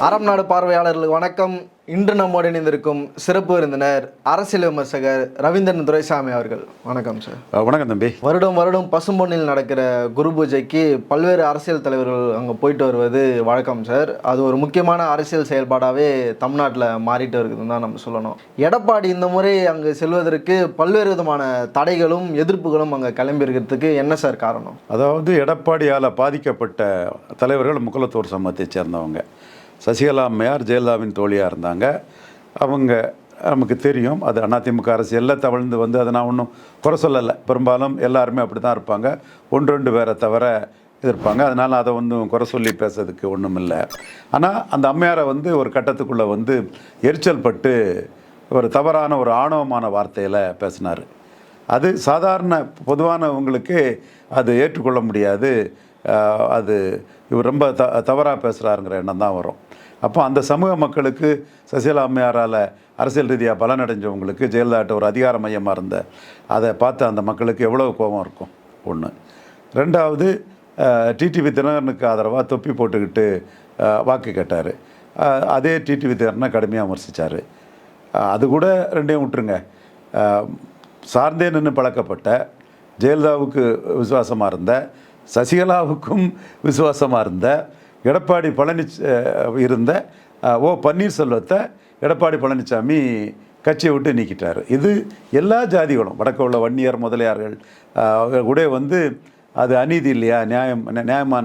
அறம் நாடு பார்வையாளர்களுக்கு வணக்கம். இன்று நம்மோடு இணைந்திருக்கும் சிறப்பு விருந்தினர் அரசியல் விமர்சகர் ரவீந்திரன் துரைசாமி அவர்கள். வணக்கம் சார். வணக்கம் தம்பி. வருடம் பசும்பொன்னில் நடக்கிற குரு பூஜைக்கு பல்வேறு அரசியல் தலைவர்கள் அங்கே போயிட்டு வருவது வழக்கம் சார். அது ஒரு முக்கியமான அரசியல் செயல்பாடாகவே தமிழ்நாட்டில் மாறிட்டு இருக்குதுன்னு தான் நம்ம சொல்லணும். எடப்பாடி இந்த முறை அங்கே செல்வதற்கு பல்வேறு விதமான தடைகளும் எதிர்ப்புகளும் அங்கே கிளம்பியிருக்கிறதுக்கு என்ன சார் காரணம்? அதாவது எடப்பாடியால் பாதிக்கப்பட்ட தலைவர்கள் முக்குலத்தோர் சமூகத்தை சேர்ந்தவங்க. சசிகலா அம்மையார் ஜெயலலிதாவின் தோழியாக இருந்தாங்க. அவங்க நமக்கு தெரியும், அது அதிமுக அரசியலில் தவழ்ந்து வந்து அதை நான் ஒன்றும் குறை சொல்லலை. பெரும்பாலும் எல்லாருமே அப்படி தான் இருப்பாங்க, ஒன்று ரெண்டு பேரை தவிர இருப்பாங்க. அதனால் அதை ஒன்றும் குறை சொல்லி பேசுறதுக்கு ஒன்றும் இல்லை. ஆனால் அந்த அம்மையாரை வந்து ஒரு கட்டத்துக்குள்ளே வந்து எரிச்சல் பட்டு ஒரு தவறான ஒரு ஆணவமான வார்த்தையில் பேசினார். அது சாதாரண பொதுவானவங்களுக்கு அது ஏற்றுக்கொள்ள முடியாது. அது இவர் ரொம்ப தவறாக பேசுகிறாருங்கிற எண்ணம் தான் வரும். அப்போ அந்த சமூக மக்களுக்கு சசிகலா அம்மையாரால் அரசியல் ரீதியாக பலனடைஞ்சவங்களுக்கு ஜெயலலிதாட்ட ஒரு அதிகார மையமாக இருந்த அதை பார்த்து அந்த மக்களுக்கு எவ்வளோ கோபம் இருக்கும் ஒன்று. ரெண்டாவது, டிடிவி தினகரனுக்கு ஆதரவாக தொப்பி போட்டுக்கிட்டு வாக்கு கேட்டார். அதே டிடிவி தினகரனை கடுமையாக விமர்சித்தார். அது கூட ரெண்டையும் விட்டுருங்க. சார்ந்தே நின்று பழக்கப்பட்ட ஜெயலலிதாவுக்கு விசுவாசமாக இருந்த, சசிகலாவுக்கும் விசுவாசமாக இருந்த எடப்பாடி இருந்த பன்னீர்செல்வத்தை எடப்பாடி பழனிசாமி கட்சியை விட்டு நீக்கிட்டார். இது எல்லா ஜாதிகளும், வடக்க உள்ள வன்னியர் முதலியார்கள் கூட வந்து அது அநீதி இல்லையா,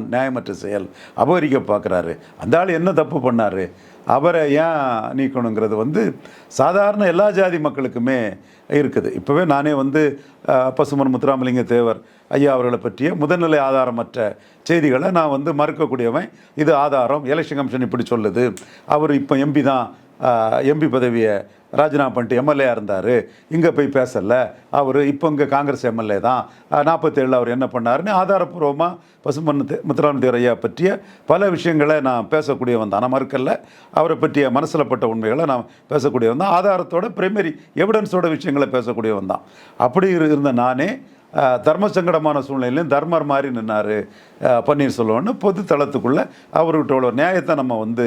நியாயமற்ற செயல், அபகரிக்க பார்க்குறாரு. அந்த ஆள் என்ன தப்பு பண்ணார், அவரை ஏன் நீக்கணுங்கிறது வந்து சாதாரண எல்லா ஜாதி மக்களுக்குமே இருக்குது. இப்போவே நானே வந்து பசுமன் முத்துராமலிங்க தேவர் ஐயா அவர்களை பற்றிய முதல்நிலை ஆதாரமற்ற செய்திகளை நான் வந்து மறுக்கக்கூடியவன். இது ஆதாரம், எலெக்ஷன் கமிஷன் இப்படி சொல்லுது, அவர் இப்போ எம்பி தான், எம்பி பதவியை ராஜினாமா பண்ணிட்டு எம்எல்ஏயாக இருந்தார், இங்கே போய் பேசலை, அவர் இப்போ இங்கே காங்கிரஸ் எம்எல்ஏ தான், 47 அவர் என்ன பண்ணாருன்னு ஆதாரப்பூர்வமாக பசுமன் முத்துராமலிங்க தேவர் ஐயா பற்றிய பல விஷயங்களை நான் பேசக்கூடியவன் தான். நான் மறுக்கல, அவரை பற்றிய மனசில் பட்ட உண்மைகளை நான் பேசக்கூடியவன் தான். ஆதாரத்தோட பிரைமரி எவிடன்ஸோட விஷயங்களை பேசக்கூடியவன் தான். அப்படி இருந்த நானே தர்ம சங்கடமான சூழ்நிலையிலும் தர்மர் மாதிரி நின்னார் பன்னீர்செல்வம்னு பொது தளத்துக்குள்ளே அவர்கிட்ட உள்ள நியாயத்தை நம்ம வந்து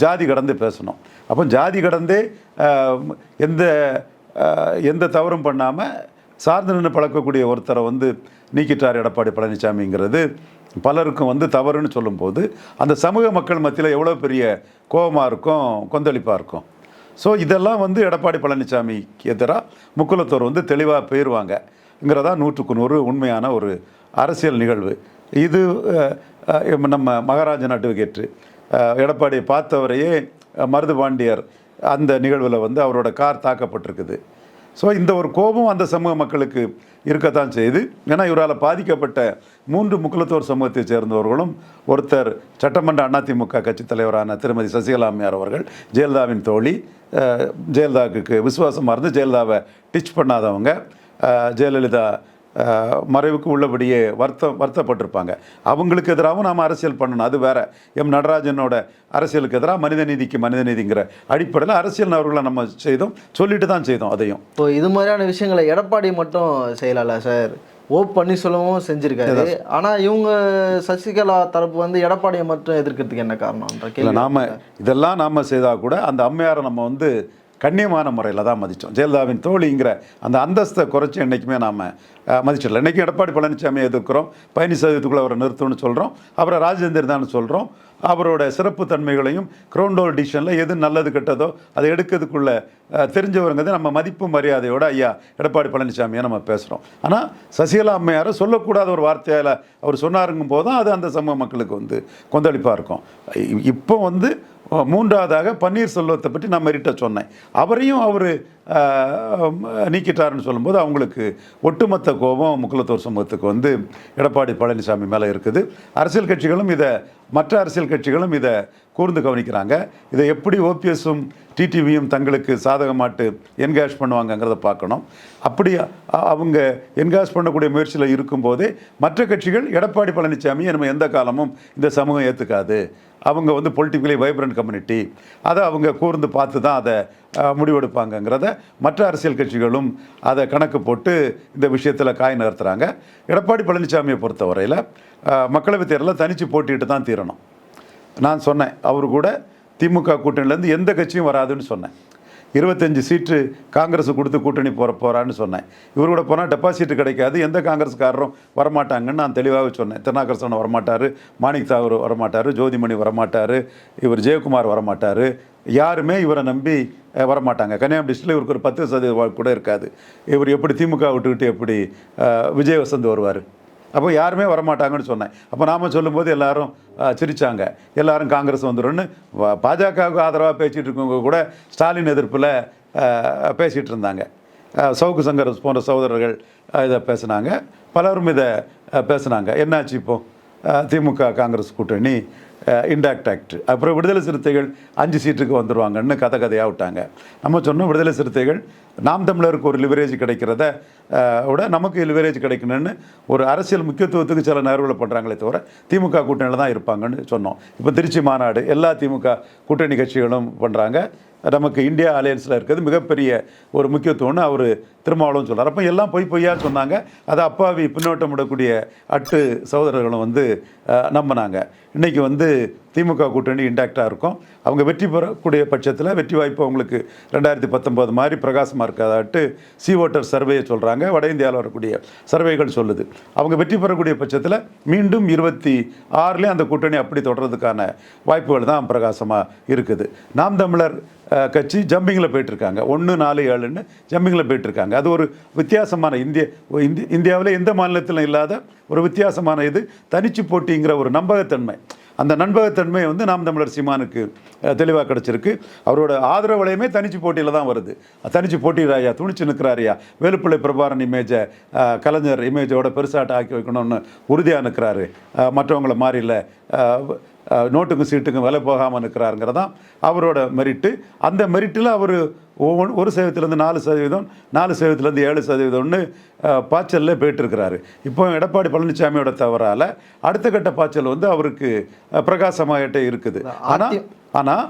ஜாதி கடந்து பேசணும். அப்போ ஜாதி கடந்தே எந்த தவறும் பண்ணாமல் சார்ந்து நின்று பழக்கக்கூடிய ஒருத்தரை வந்து நீக்கிட்டார் எடப்பாடி பழனிசாமிங்கிறது பலருக்கும் வந்து தவறுன்னு சொல்லும்போது அந்த சமூக மக்கள் மத்தியில் எவ்வளோ பெரிய கோபமாக இருக்கும், கொந்தளிப்பாக இருக்கும். ஸோ இதெல்லாம் வந்து எடப்பாடி பழனிசாமிக்கு எதிராக முக்குலத்தோர் வந்து தெளிவாக போயிடுவாங்கங்கிறதா 100க்கு 100 உண்மையான ஒரு அரசியல் நிகழ்வு. இது நம்ம மகாராஜன் அட்வொகேட்டு எடப்பாடியை பார்த்தவரையே மருது பாண்டியர் அந்த நிகழ்வில் வந்து அவரோட கார் தாக்கப்பட்டிருக்குது. ஸோ இந்த ஒரு கோபம் அந்த சமூக மக்களுக்கு இருக்கத்தான் செய்யுது. ஏன்னா இவரால் பாதிக்கப்பட்ட 3 முக்குலத்தோர் சமூகத்தை சேர்ந்தவர்களும், ஒருத்தர் சட்டமன்ற அதிமுக கட்சித் தலைவரான திருமதி சசிகலா அம்மையார் அவர்கள், ஜெயலலிதாவின் தோழி, ஜெயலலிதாவுக்கு விசுவாசமாக இருந்து ஜெயலலிதாவை டிச் பண்ணாதவங்க, ஜெயலலிதா மறைவுக்கு உள்ளபடியே வருத்தப்பட்டிருப்பாங்க. அவங்களுக்கு எதிராகவும் நாம் அரசியல் பண்ணணும், அது வேற. எம் நடராஜனோட அரசியலுக்கு எதிராக மனித நீதிங்கிற அடிப்படையில் அரசியல் அவர்களை நம்ம செய்தோம், சொல்லிட்டு தான் செய்தோம். அதையும் இப்போ இது மாதிரியான விஷயங்களை எடப்பாடி மட்டும் செய்யலாம்ல சார், பன்னீர்செல்வமும் செஞ்சுருக்காரு. ஆனால் இவங்க சசிகலா தரப்பு வந்து எடப்பாடியை மட்டும் எதிர்க்கிறதுக்கு என்ன காரணம்ன்ற கேள்வி. இதெல்லாம் நாம் செய்தால் கூட அந்த அம்மையாரை நம்ம வந்து கண்ணியமான முறையில் தான் மதித்தோம். ஜெயலலிதாவின் தோழிங்கிற அந்த அந்தஸ்தை குறைச்சி என்றைக்குமே நாம் மதிச்சிடல. இன்றைக்கி எடப்பாடி பழனிசாமியை எதிர்க்கிறோம், 15% அவரை நிறுத்தணும்னு சொல்கிறோம், அவரை ராஜேந்திரன் தான் சொல்கிறோம். அவரோட சிறப்பு தன்மைகளையும் கிரவுண்டோர் டிசிஷனில் எது நல்லது கெட்டதோ அதை எடுக்கிறதுக்குள்ள தெரிஞ்சவருங்கிறது நம்ம மதிப்பு மரியாதையோட ஐயா எடப்பாடி பழனிசாமியை நம்ம பேசுகிறோம். ஆனால் சசிகலா அம்மையாரை சொல்லக்கூடாத ஒரு வார்த்தையால் அவர் சொன்னாருங்கும் போதும் அது அந்த சமூக மக்களுக்கு வந்து கொந்தளிப்பாக இருக்கும். இப்போ வந்து 3வதாக பன்னீர்செல்வத்தை பற்றி நான் மெரிட்ட சொன்னேன். அவரையும் அவர் நீக்கிட்டாருன்னு சொல்லும்போது அவங்களுக்கு ஒட்டுமொத்த கோபம் முக்குலத்தோர் சமூகத்துக்கு வந்து எடப்பாடி பழனிசாமி மேலே இருக்குது. அரசியல் கட்சிகளும் இதை, மற்ற அரசியல் கட்சிகளும் இதை கூர்ந்து கவனிக்கிறாங்க. இதை எப்படி ஓபிஎஸும் டிடிவியும் தங்களுக்கு சாதகமாட்டு என்கேஜ் பண்ணுவாங்கங்கிறத பார்க்கணும். அப்படி அவங்க என்கேஜ் பண்ணக்கூடிய முயற்சியில் இருக்கும்போதே மற்ற கட்சிகள் எடப்பாடி பழனிசாமியை நம்ம எந்த காலமும் இந்த சமூகம் ஏற்றுக்காது, அவங்க வந்து பொலிட்டிக்கலி வைப்ரண்ட் கம்யூனிட்டி, அதை அவங்க கூர்ந்து பார்த்து தான் அதை முடிவெடுப்பாங்கங்கிறத மற்ற அரசியல் கட்சிகளும் அதை கணக்கு போட்டு இந்த விஷயத்தில் காய் நகர்த்துறாங்க. எடப்பாடி பழனிசாமியை பொறுத்தவரையில் மக்களவைத் தேர்தலில் தனித்து போட்டிட்டு தான் தீரணும். நான் சொன்னேன், அவர் கூட திமுக கூட்டணியிலேருந்து எந்த கட்சியும் வராதுன்னு சொன்னேன். 25 சீட்டு காங்கிரஸ் கொடுத்து கூட்டணி போகிறான்னு சொன்னேன். இவர் கூட போனால் டெபாசிட் கிடைக்காது, எந்த காங்கிரஸ்காரரும் வரமாட்டாங்கன்னு நான் தெளிவாக சொன்னேன். திருநாகரசன் வரமாட்டார், மாணிக் தாகூர் வரமாட்டார், ஜோதிமணி வரமாட்டார், இவர் ஜெயக்குமார் வரமாட்டார், யாருமே இவரை நம்பி வரமாட்டாங்க. கன்னியாகுமரி டிஸ்ட்ரிக்டில் இவருக்கு ஒரு 10% வாய்ப்பு கூட இருக்காது. இவர் எப்படி திமுக விட்டுக்கிட்டு எப்படி விஜய் வசந்த் வருவார்? அப்போ யாருமே வரமாட்டாங்கன்னு சொன்னேன். அப்போ நாம் சொல்லும்போது எல்லாரும் சிரித்தாங்க. எல்லாரும் காங்கிரஸ் வந்துடும்னு பாஜகவுக்கு ஆதரவாக பேசிகிட்டு இருக்கவங்க கூட ஸ்டாலின் எதிர்ப்பில் பேசிகிட்டு இருந்தாங்க. சவுக்கு சங்கர் போன்ற சகோதரர்கள் இதை பேசுனாங்க, பலரும் இதை பேசுனாங்க. என்னாச்சு இப்போது திமுக காங்கிரஸ் கூட்டணி இன்டாக்ட் ஆக்ட். அப்புறம் விடுதலை சிறுத்தைகள் 5 சீட்டுக்கு வந்துடுவாங்கன்னு கதையாக விட்டாங்க. நம்ம சொன்னோம் விடுதலை சிறுத்தைகள் நாம் தமிழருக்கு ஒரு லிவரேஜ் கிடைக்கிறத விட நமக்கு லிவரேஜ் கிடைக்கணும்னு ஒரு அரசியல் முக்கியத்துவத்துக்கு சில நகர்வுகளை பண்ணுறாங்களே தவிர திமுக கூட்டணியில் தான் இருப்பாங்கன்னு சொன்னோம். இப்போ திருச்சி மாநாடு எல்லா திமுக கூட்டணி கட்சிகளும் பண்ணுறாங்க. நமக்கு இந்தியா அலையன்ஸில் இருக்கிறது மிகப்பெரிய ஒரு முக்கியத்துவம்னு அவர் திருமாவளவன் சொல்கிறார். அப்போ எல்லாம் பொய்யா சொன்னாங்க. அதை அப்பாவி பின்னோட்டம் விடக்கூடிய அட்டு சகோதரர்களும் நம்பினாங்க. இன்றைக்கி திமுக கூட்டணி இன்டாக்டாக இருக்கும். அவங்க வெற்றி பெறக்கூடிய பட்சத்தில் வெற்றி வாய்ப்பு அவங்களுக்கு 2019 மாதிரி பிரகாசமாக இருக்காதாட்டு சி ஓட்டர் சர்வேயை சொல்கிறாங்க. வட இந்தியாவில் வரக்கூடிய சர்வேகள் சொல்லுது. அவங்க வெற்றி பெறக்கூடிய பட்சத்தில் மீண்டும் 26லேயே அந்த கூட்டணி அப்படி தொடர்றதுக்கான வாய்ப்புகள் தான் பிரகாசமாக இருக்குது. நாம் தமிழர் கட்சி ஜம்பிங்கில் போயிட்டுருக்காங்க. 1, 4, 7ன்னு ஜம்பிங்கில் போயிட்டுருக்காங்க. அது ஒரு வித்தியாசமான இந்தியாவில் எந்த மாநிலத்திலும் இல்லாத ஒரு வித்தியாசமான இது தனிச்சு போட்டிங்கிற ஒரு நம்பகத்தன்மை. அந்த நம்பகத்தன்மை நாம் தமிழர் சீமானுக்கு தெளிவாக கிடச்சிருக்கு. அவரோட ஆதரவு வளையமே தனிச்சு போட்டியில் தான் வருது. தனிச்சு போட்டியிடாயா, துணிச்சு நிற்கிறாரியா, வேலுப்பிள்ளை பிரபாரன் இமேஜை கலைஞர் இமேஜோட பெருசாட்ட ஆக்கி வைக்கணும்னு உறுதியாக நிற்கிறாரு. மற்றவங்கள மாதிரி இல்லை, நோட்டுக்கும் சீட்டுக்கும் விலை போகாமல் நிற்கிறாருங்கிறதான் அவரோட மெரிட்டு. அந்த மெரிட்டில் அவர் 1% 4%, 4%, 7%ன்னு பாய்ச்சலில் போயிட்டுருக்கிறாரு. இப்போ எடப்பாடி பழனிசாமியோட தவறால் அடுத்த கட்ட பாய்ச்சல் அவருக்கு பிரகாசமாகிட்டே இருக்குது. ஆனால்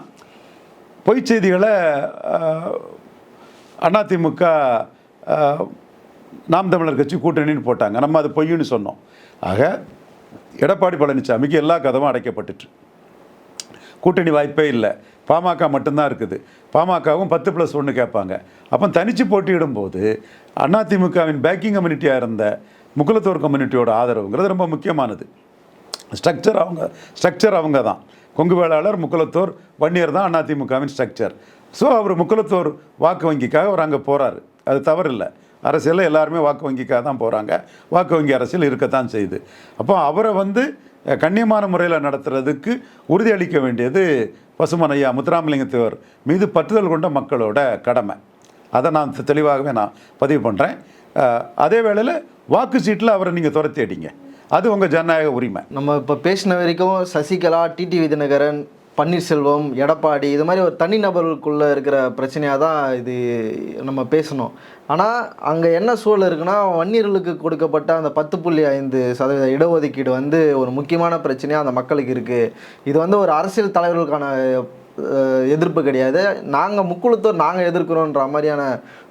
பொய் செய்திகளை அதிமுக நாம் தமிழர் கட்சி கூட்டணின்னு போட்டாங்க. நம்ம அது பொய்ன்னு சொன்னோம். ஆக எடப்பாடி பழனிசாமிக்கு எல்லா கதவும் அடைக்கப்பட்டுச்சு. கூட்டணி வாய்ப்பே இல்லை. பாமக மட்டும்தான் இருக்குது. பாமகவும் 10+1 கேட்பாங்க. அப்போ தனித்து போட்டியிடும்போது அதிமுகவின் பேக்கிங் கம்யூனிட்டியாக இருந்த முக்குலத்தோர் கம்யூனிட்டியோட ஆதரவுங்கிறது ரொம்ப முக்கியமானது. ஸ்ட்ரக்சர் அவங்க தான். கொங்கு வேளாளர், முக்குலத்தோர், வன்னியர் தான் அதிமுகவின் ஸ்ட்ரக்சர். ஸோ அவர் முக்குலத்தோர் வாக்கு வங்கிக்காக அவர் அங்கே போகிறாரு. அது தவறில்லை. அரசியலில் எல்லாருமே வாக்கு வங்கிக்காக தான் போகிறாங்க. வாக்கு வங்கி அரசியல் இருக்கத்தான் செய்யுது. அப்போ அவரை கண்ணியமான முறையில் நடத்துறதுக்கு உறுதியளிக்க வேண்டியது பசுமன் ஐயா முத்துராமலிங்கத்தேவர் மீது பற்றுதல் கொண்ட மக்களோட கடமை. அதை நான் தெளிவாகவே பதிவு பண்ணுறேன். அதே வேளையில் வாக்கு சீட்டில் அவரை நீங்கள் துரத்தி அடிங்க, அது உங்கள் ஜனநாயக உரிமை. நம்ம இப்போ பேசின வரைக்கும் சசிகலா, டிடிவி தினகரன், பன்னீர்செல்வம், எடப்பாடி, இது மாதிரி ஒரு தனிநபர்களுக்குள்ளே இருக்கிற பிரச்சனையாக தான் இது நம்ம பேசணும். ஆனால் அங்கே என்ன சூழல் இருக்குன்னா, வன்னியர்களுக்கு கொடுக்கப்பட்ட அந்த 10.5% இடஒதுக்கீடு ஒரு முக்கியமான பிரச்சனையாக அந்த மக்களுக்கு இருக்குது. இது ஒரு அரசியல் தலைவர்களுக்கான எதிர்ப்பு கிடையாது. நாங்கள் முக்குளத்தோர் நாங்கள் எதிர்க்கிறோன்ற மாதிரியான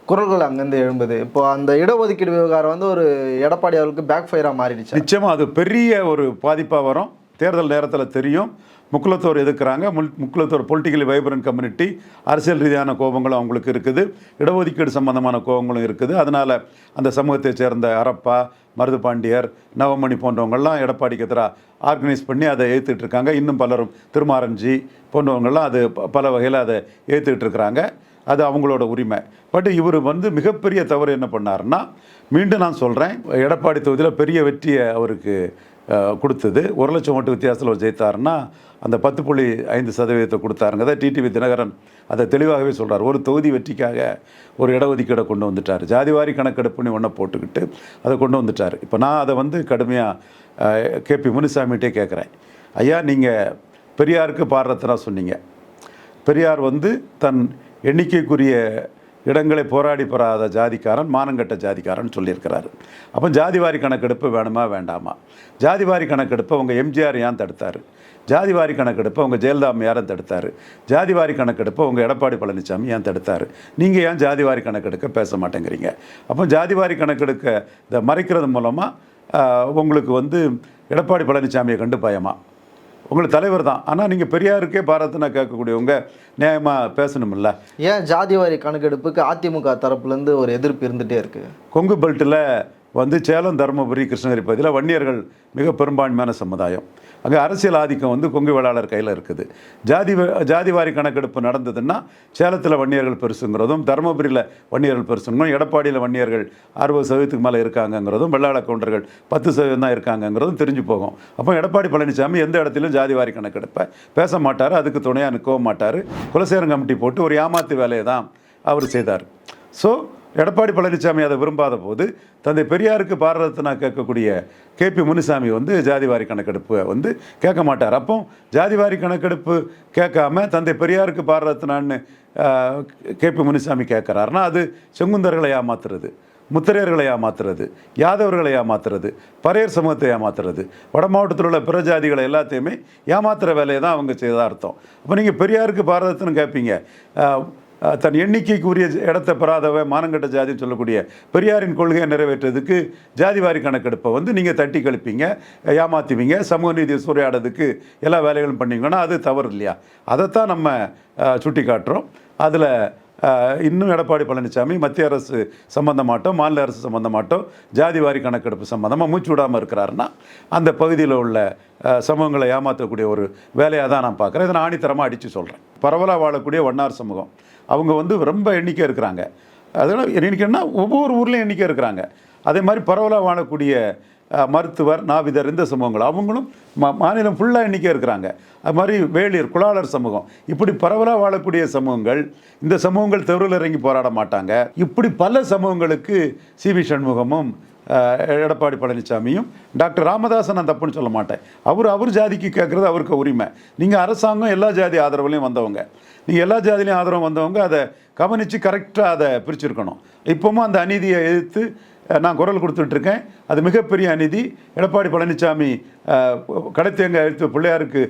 குரல்கள் அங்கேருந்து எழும்புது. இப்போ அந்த இடஒதுக்கீடு விவகாரம் ஒரு எடப்பாடி அவர்களுக்கு பேக் ஃபயராக மாறிடுச்சு. நிச்சயமாக அது பெரிய ஒரு பாதிப்பாக வரும். தேர்தல் நேரத்தில் தெரியும். முக்குலத்தோர் எதிர்க்கிறாங்க. முக்குலத்தோர் பொலிட்டிக்கலி வைப்ரண்ட் கம்யூனிட்டி. அரசியல் ரீதியான கோபங்களும் அவங்களுக்கு இருக்குது, இடஒதுக்கீடு சம்பந்தமான கோபங்களும் இருக்குது. அதனால் அந்த சமூகத்தை சேர்ந்த அரப்பா, மருதுபாண்டியர், நவமணி போன்றவங்கள்லாம் எடப்பாடிக்கு எதிராக ஆர்கனைஸ் பண்ணி அதை ஏற்றுக்கிட்டு இருக்காங்க. இன்னும் பலரும், திருமாரஞ்சி போன்றவங்கள்லாம் அது பல வகையில் அதை ஏற்றுக்கிட்டு இருக்கிறாங்க. அது அவங்களோட உரிமை. பட் இவர் மிகப்பெரிய தவறு என்ன பண்ணாருன்னா, மீண்டும் நான் சொல்கிறேன், எடப்பாடி தொகுதியில் பெரிய வெற்றியை அவருக்கு கொடுத்தது. 1 லட்சம் ஓட்டு வித்தியாசத்தில் அவர் ஜெயித்தாருன்னா அந்த 10.5% கொடுத்தாருங்க. டிடிவி தினகரன் அதை தெளிவாகவே சொல்கிறார். ஒரு தொகுதி வெற்றிக்காக ஒரு இடஒதுக்கீடை கொண்டு வந்துட்டார். ஜாதிவாரி கணக்கெடுப்புன்னு ஒன்றை போட்டுக்கிட்டு அதை கொண்டு வந்துட்டார். இப்போ நான் அதை கடுமையாக கேபி முனுசாமிகிட்டே கேட்குறேன். ஐயா, நீங்கள் பெரியாருக்கு பாடுறதுனா சொன்னீங்க. பெரியார் தன் எண்ணிக்கைக்குரிய இடங்களை போராடி பெறாத ஜாதிக்காரன், மானங்கட்ட ஜாதிக்காரன் சொல்லியிருக்கிறாரு. அப்போ ஜாதிவாரி கணக்கெடுப்பு வேணுமா வேண்டாமா? ஜாதிவாரி கணக்கெடுப்பை உங்கள் எம்ஜிஆர் ஏன் தடுத்தார்? ஜாதிவாரி கணக்கெடுப்பை உங்கள் ஜெயலலிதா யாரும் தடுத்தார்? ஜாதிவாரி கணக்கெடுப்பை உங்கள் எடப்பாடி பழனிசாமி ஏன் தடுத்தார்? நீங்கள் ஏன் ஜாதிவாரி கணக்கெடுக்க பேச மாட்டேங்கிறீங்க? அப்போ ஜாதிவாரி கணக்கெடுக்க இதை மறைக்கிறது மூலமாக உங்களுக்கு எடப்பாடி பழனிசாமியை கண்டு பயமா? உங்களுக்கு தலைவர் தான். ஆனால் நீங்கள் பெரியாருக்கே பாரத்னா கேட்கக்கூடியவங்க நியாயமாக பேசணுமில்ல. ஏன் ஜாதிவாரி கணக்கெடுப்புக்கு அதிமுக தரப்புலேருந்து ஒரு எதிர்ப்பு இருந்துகிட்டே இருக்குது? கொங்கு பெல்ட்டில் வந்து சேலம், தருமபுரி, கிருஷ்ணகிரி பகுதியில் வன்னியர்கள் மிக பெரும்பான்மையான சமுதாயம். அங்கே அரசியல் ஆதிக்கம் வந்து கொங்கு வேளாளர் கையில் இருக்குது. ஜாதிவாரி கணக்கெடுப்பு நடந்ததுன்னா சேலத்தில் வன்னியர்கள் பெருசுங்கிறதும், தருமபுரியில் வன்னியர்கள் பெருசுங்கிறதும், எடப்பாடியில் வன்னியர்கள் 60% மேலே இருக்காங்கங்கிறதும், வெள்ளாள கவுண்டர்கள் 10% தான் இருக்காங்கங்கிறதும் தெரிஞ்சு போகும். அப்போ எடப்பாடி பழனிசாமி எந்த இடத்திலும் ஜாதிவாரி கணக்கெடுப்பை பேச மாட்டார், அதுக்கு துணையாக நிற்கவும் மாட்டார். குலசேகரன் கமிட்டி போட்டு ஒரு ஏமாத்து வேலையை தான் அவர் செய்தார். ஸோ எடப்பாடி பழனிசாமி அதை விரும்பாத போது தந்தை பெரியாருக்கு பாரதத்தினா கேட்கக்கூடிய கேபி முனுசாமி வந்து ஜாதிவாரி கணக்கெடுப்பு வந்து கேட்க மாட்டார். அப்போ ஜாதிவாரி கணக்கெடுப்பு கேட்காம தந்தை பெரியாருக்கு பாரதத்தினான்னு கேபி முனுசாமி கேட்குறாருன்னா அது செங்குந்தர்களை ஏமாத்துறது, முத்திரையர்களை ஏமாத்துறது, யாதவர்களை ஏமாத்துறது, பறையர் சமூகத்தை ஏமாத்துறது, வட மாவட்டத்தில் உள்ள பிற ஜாதிகளை எல்லாத்தையுமே ஏமாத்துகிற வேலையை தான் அவங்க செய்த அர்த்தம். அப்போ நீங்கள் பெரியாருக்கு பாரதத்தின்னு கேட்பீங்க, தன் எண்ணிக்கைக்குரிய இடத்தை பெறாதவ மானங்கட்ட ஜாதின்னு சொல்லக்கூடிய பெரியாரின் கொள்கையை நிறைவேற்றுறதுக்கு ஜாதிவாரி கணக்கெடுப்பை வந்து நீங்கள் தட்டி கழிப்பீங்க, ஏமாற்றுவீங்க, சமூக நீதியை சூறையாடுறதுக்கு எல்லா வேலைகளும் பண்ணீங்கன்னா அது தவறு இல்லையா? அதைத்தான் நம்ம சுட்டி காட்டுறோம். அதில் இன்னும் எடப்பாடி பழனிசாமி மத்திய அரசு சம்பந்தமாட்டோ மாநில அரசு சம்பந்தமாட்டோ ஜாதிவாரி கணக்கெடுப்பு சம்பந்தமாக மூச்சு விடாமல் இருக்கிறாருன்னா அந்த பகுதியில் உள்ள சமூகங்களை ஏமாற்றக்கூடிய ஒரு வேலையாக தான் நான் பார்க்குறேன். இதை நான் ஆணித்தரமாக அடித்து சொல்கிறேன். பரவலாக வாழக்கூடிய வண்ணார் சமூகம் அவங்க வந்து ரொம்ப எண்ணிக்கை இருக்கிறாங்க. அதனால் எண்ணிக்கைன்னா ஒவ்வொரு ஊர்லேயும் எண்ணிக்கை இருக்கிறாங்க. அதே மாதிரி பரவலாக வாழக்கூடிய மருத்துவர், நாவிதர், இந்த சமூகங்கள் அவங்களும் மாநிலம் ஃபுல்லாக எண்ணிக்கை இருக்கிறாங்க. அது மாதிரி வேளியர், குலாளர் சமூகம், இப்படி பரவலாக வாழக்கூடிய சமூகங்கள், இந்த சமூகங்கள் தெருவில் இறங்கி போராட மாட்டாங்க. இப்படி பல சமூகங்களுக்கு சிவி சண்முகமும் எடப்பாடி பழனிசாமியும் டாக்டர் ராமதாசன் நான் தப்புன்னு சொல்ல மாட்டேன். அவர் ஜாதிக்கு கேட்குறது அவருக்கு உரிமை. நீங்கள் அரசாங்கம் எல்லா ஜாதி ஆதரவுலையும் வந்தவங்க, நீங்கள் எல்லா ஜாதிலையும் ஆதரவு வந்தவங்க அதை கவனித்து கரெக்டாக அதை பிரிச்சுருக்கணும். இப்போவும் அந்த அநீதியை எதிர்த்து நான் குரல் கொடுத்துட்ருக்கேன். அது மிகப்பெரிய அநீதி. எடப்பாடி பழனிசாமி கடத்தேங்க எழுத்து பிள்ளையாருக்கு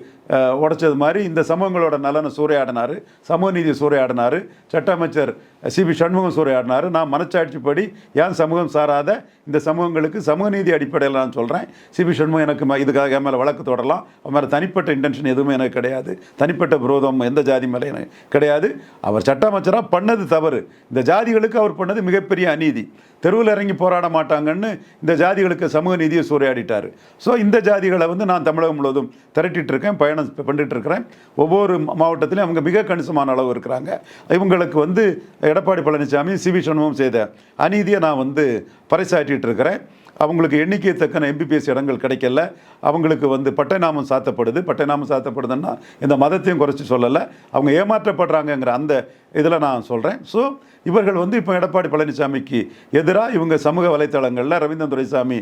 உடைச்சது மாதிரி இந்த சமூகங்களோட நலனை சூறையாடினார், சமூக நீதியை சூறையாடினார், சட்ட அமைச்சர் சிபி சண்முகம் சூறையாடினார். நான் மனச்சாட்சிப்படி ஏன் சமூகம் சாராத இந்த சமூகங்களுக்கு சமூக நீதி அடிப்படையில் நான் சொல்கிறேன். சிபி சண்முகம் எனக்கு இதுக்காக என் மேலே வழக்கு தொடரலாம். அவன் மேலே தனிப்பட்ட இன்டென்ஷன் எதுவுமே எனக்கு கிடையாது, தனிப்பட்ட விரோதம் எந்த ஜாதி மேலே எனக்கு கிடையாது. அவர் சட்ட அமைச்சராக பண்ணது தவறு. இந்த ஜாதிகளுக்கு அவர் பண்ணது மிகப்பெரிய அநீதி. தெருவில் இறங்கி போராட மாட்டாங்கன்னு இந்த ஜாதிகளுக்கு சமூக நீதியை சூறையாடிட்டார். ஸோ இந்த ஜாதிகளை வந்து நான் தமிழகம் முழுவதும் திரட்டிட்டு இருக்கேன், பயணம் பண்ணிட்டு இருக்கிறேன். ஒவ்வொரு மாவட்டத்திலையும் அவங்க மிக கணிசமான அளவு இருக்கிறாங்க. இவங்களுக்கு வந்து எடப்பாடி பழனிசாமி, சிவி சண்முகம் செய்த அநீதியை நான் வந்து பறைசாற்றிட்டு இருக்கிறேன். அவங்களுக்கு எண்ணிக்கை தக்கன எம்பிபிஎஸ் இடங்கள் கிடைக்கல. அவங்களுக்கு வந்து பட்டைநாமம் சாத்தப்படுது. பட்டைநாமம் சாத்தப்படுதுன்னா இந்த மதத்தையும் குறைச்சி சொல்லலை, அவங்க ஏமாற்றப்படுறாங்கங்கிற அந்த இதில் நான் சொல்கிறேன். ஸோ இவர்கள் வந்து இப்போ எடப்பாடி பழனிசாமிக்கு எதிராக இவங்க சமூக வலைத்தளங்களில் ரவீந்திரன் துரைசாமி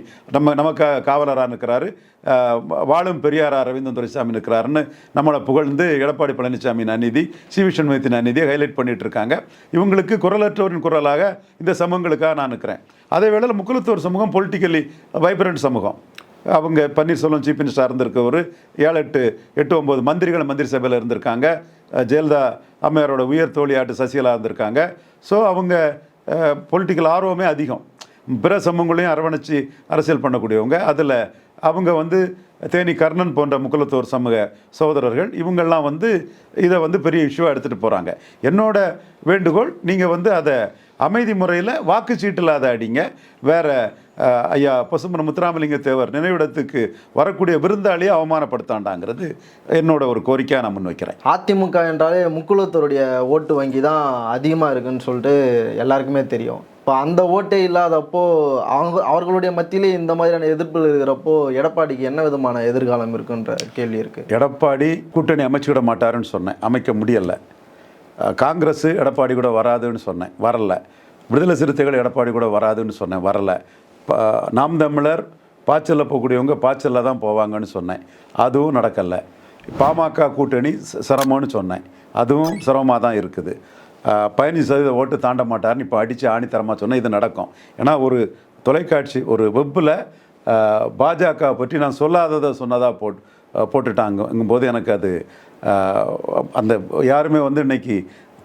நமக்கு காவலராக இருக்கிறாரு, வாழும் பெரியாரா ரவீந்திரன் துரைசாமி இருக்கிறாருன்னு நம்மளை புகழ்ந்து எடப்பாடி பழனிசாமியின் அநீதி, சிவி சண்முகத்தின் அநீதியை ஹைலைட் பண்ணிட்டு இருக்காங்க. இவங்களுக்கு குரலற்றோரின் குரலாக இந்த சமூகங்களுக்காக நான் இருக்கிறேன். அதே வேளையில் முக்குலத்தோர் சமூகம் பொலிட்டிக்கலி வைப்ரண்ட் சமூகம். அவங்க பன்னீர்செல்வம் சீஃப் மினிஸ்டராக இருந்திருக்க ஒரு 7-8-9 மந்திரிகள் மந்திரி சபையில் இருந்திருக்காங்க. ஜெயலலிதா அம்மையாரோட உயர் தோழியாட்டு சசிகலா இருந்திருக்காங்க. ஸோ அவங்க பொலிட்டிக்கல் ஆர்வமே அதிகம். பிற சமூகங்களையும் அரவணைச்சி அரசியல் பண்ணக்கூடியவங்க. அதில் அவங்க வந்து தேனி கர்ணன் போன்ற முக்குலத்தோர் சமூக சகோதரர்கள் இவங்கெல்லாம் வந்து இதை வந்து பெரிய இஷ்யூவாக எடுத்துகிட்டு போகிறாங்க. என்னோட வேண்டுகோள், நீங்கள் வந்து அதை அமைதி முறையில் வாக்குச்சீட்டில் அதை அடிங்க. வேறு ஐயா பசுமன முத்துராமலிங்க தேவர் நினைவிடத்துக்கு வரக்கூடிய விருந்தாளியை அவமானப்படுத்தாண்டாங்கிறது என்னோட ஒரு கோரிக்கையாக நான் முன்வைக்கிறேன். அதிமுக என்றாலே முக்குலத்தோருடைய ஓட்டு வங்கி தான் அதிகமாக இருக்குன்னு சொல்லிட்டு எல்லாருக்குமே தெரியும். இப்போ அந்த ஓட்டே இல்லாதப்போ அவர்களுடைய மத்தியிலே இந்த மாதிரியான எதிர்ப்புகள் இருக்கிறப்போ எடப்பாடிக்கு என்ன விதமான எதிர்காலம் இருக்குன்ற கேள்வி இருக்குது. எடப்பாடி கூட்டணி அமைச்சுக்கிட மாட்டாருன்னு சொன்னேன், அமைக்க முடியலை. காங்கிரஸ் எடப்பாடி கூட வராதுன்னு சொன்னேன், வரலை. விடுதலை சிறுத்தைகள் எடப்பாடி கூட வராதுன்னு சொன்னேன், வரலை. நாம் தமிழர் பாய்ச்சலில் போகக்கூடியவங்க பாய்ச்சலில் தான் போவாங்கன்னு சொன்னேன், அதுவும் நடக்கலை. பாமக கூட்டணி சிரமம்னு சொன்னேன், அதுவும் சிரமமாக தான் இருக்குது. 15% ஓட்டு தாண்ட மாட்டார்னு இப்போ அடித்து ஆணித்தரமாக சொன்னேன், இது நடக்கும். ஏன்னா ஒரு தொலைக்காட்சி ஒரு வெப்பில் பாஜக பற்றி நான் சொல்லாததை சொன்னதாக போட்டுட்டாங்க போது எனக்கு அது அந்த யாருமே வந்து இன்றைக்கி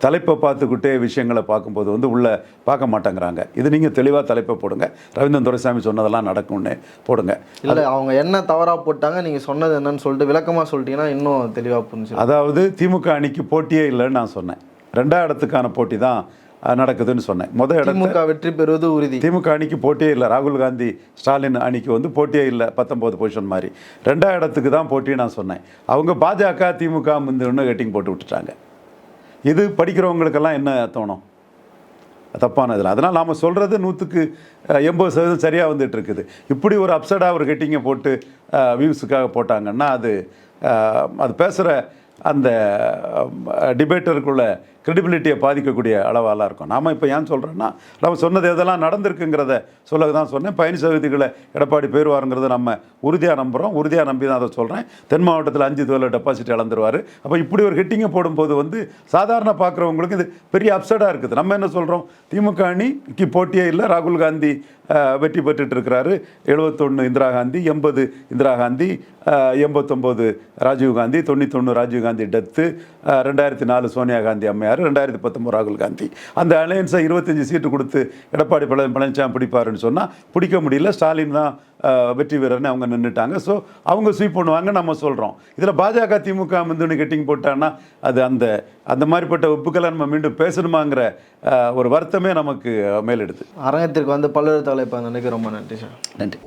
தலைப்பை பார்த்துக்கிட்டே விஷயங்களை பார்க்கும்போது வந்து உள்ளே பார்க்க மாட்டேங்கிறாங்க. இது நீங்கள் தெளிவாக தலைப்பை போடுங்க, ரவீந்திரன் துரைசாமி சொன்னதெல்லாம் நடக்கும்னு போடுங்க. இல்லை அவங்க என்ன தவறாக போட்டாங்க, நீங்கள் சொன்னது என்னன்னு சொல்லிட்டு விளக்கமாக சொல்லிட்டீங்கன்னா இன்னும் தெளிவாக புரிஞ்சு. அதாவது திமுக அணிக்கு போட்டியே இல்லைன்னு நான் சொன்னேன். 2ஆம் இடத்துக்கான போட்டி தான் நடக்குதுன்னு சொன்னேன். திமுக வெற்றி பெறுவது உறுதி. திமுக அணிக்கு போட்டியே இல்லை, ராகுல் காந்தி ஸ்டாலின் அணிக்கு வந்து போட்டியே இல்லை, 19 பொசிஷன் மாதிரி 2ஆம் இடத்துக்கு தான் போட்டி நான் சொன்னேன். அவங்க பாஜக திமுக முந்தின்னு கட்டிங் போட்டு விட்டுட்டாங்க. இது படிக்கிறவங்களுக்கெல்லாம் என்ன தோணும்? தப்பான இதில். அதனால் நாம் சொல்கிறது 100க்கு 80% சரியாக வந்துட்டு இருக்குது. இப்படி ஒரு அப்செட்டாக ஒரு கட்டிங்கை போட்டு வியூஸுக்காக போட்டாங்கன்னா அது பேசுகிற அந்த டிபேட்டருக்குள்ள கிரெடிபிலிட்டியை பாதிக்கக்கூடிய அளவாலாம் இருக்கும். நாம் இப்போ ஏன் சொல்கிறோன்னா, நம்ம சொன்னது எதெல்லாம் நடந்திருக்குங்கிறத சொல்ல தான் சொன்னேன். 15 சதவீதங்களை எடப்பாடி போயிடுவாருங்கிறத நம்ம உறுதியாக நம்புகிறோம். உறுதியாக நம்பி தான் அதை சொல்கிறேன். தென் மாவட்டத்தில் 5 தொழில் டெபாசிட் இழந்துருவார். அப்போ இப்படி ஒரு ஹிட்டிங்கை போடும்போது வந்து சாதாரண பார்க்குறவங்களுக்கு இது பெரிய அப்செட்டாக இருக்குது. நம்ம என்ன சொல்கிறோம், திமுக அணிக்கு போட்டியே இல்லை, ராகுல் காந்தி வெற்றி பெற்றுட்டு இருக்கிறாரு. 71 இந்திரா காந்தி, 80 இந்திரா காந்தி, 89 ராஜீவ் காந்தி, 91 ராஜீவ் காந்தி டெத்து, 2004 சோனியா காந்தி அம்மையார், 2019 ராகுல் காந்தி. அந்த அலையன்ஸை 25 சீட்டு கொடுத்து எடப்பாடி பழனிசாமி பிடிப்பாருன்னு சொன்னால் பிடிக்க முடியல. ஸ்டாலின் தான் வெற்றி வீரர்னு அவங்க நின்றுட்டாங்க. ஸோ அவங்க ஸ்வீப் பண்ணுவாங்க நம்ம சொல்கிறோம். இதில் பாஜக திமுக முந்துணி கட்டிங் போட்டான்னா அது அந்த மாதிரிப்பட்ட ஒப்புக்களை நம்ம மீண்டும் பேசணுமாங்கிற ஒரு வருத்தமே நமக்கு மேலெடுத்து. அரங்கத்திற்கு வந்து பல்வேறு தலைப்பு நினைக்க ரொம்ப நன்றி சார். நன்றி.